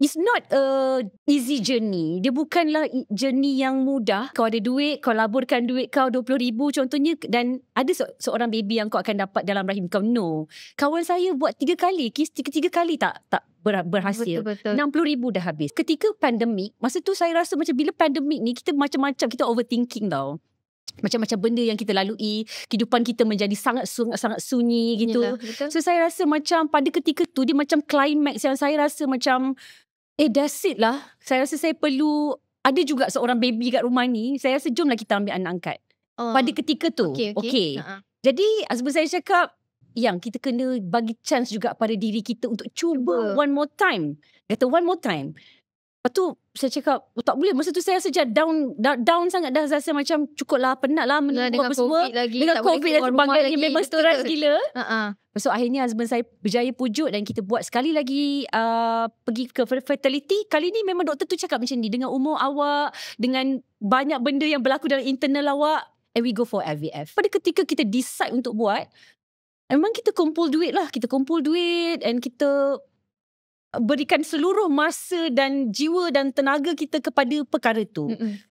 it's not a easy journey. Dia bukanlah journey yang mudah. Kau ada duit, kau laburkan duit kau 20,000 contohnya, dan ada seorang baby yang kau akan dapat dalam rahim kau. No. Kawan saya buat 3 kali, kes 3 kali tak berhasil. Betul. 60,000 dah habis. Ketika pandemik, masa tu saya rasa macam bila pandemik ni, kita macam-macam, kita overthinking tau. Macam-macam benda yang kita lalui, kehidupan kita menjadi sangat sunyi gitu. Yelah, so saya rasa macam pada ketika tu dia macam climax yang saya rasa macam that's it lah. Saya rasa saya perlu, ada juga seorang baby kat rumah ni, saya rasa jomlah kita ambil anak angkat. Pada ketika tu. Okay. Jadi husband saya cakap, yang kita kena bagi chance juga pada diri kita untuk cuba one more time. Kata one more time. Lepas tu saya cakap, tak boleh. Masa tu saya rasa down sangat dah. Rasa macam cukup lah, penat lah dengan apa semua. lagi, dengan COVID dan sebagainya, memang stres gila. So akhirnya husband saya berjaya pujuk dan kita buat sekali lagi pergi ke fertility. Kali ni memang doktor tu cakap macam ni, dengan umur awak, dengan banyak benda yang berlaku dalam internal awak, and we go for IVF. Pada ketika kita decide untuk buat, memang kita kumpul duit lah. Kita kumpul duit and kita berikan seluruh masa dan jiwa dan tenaga kita kepada perkara tu.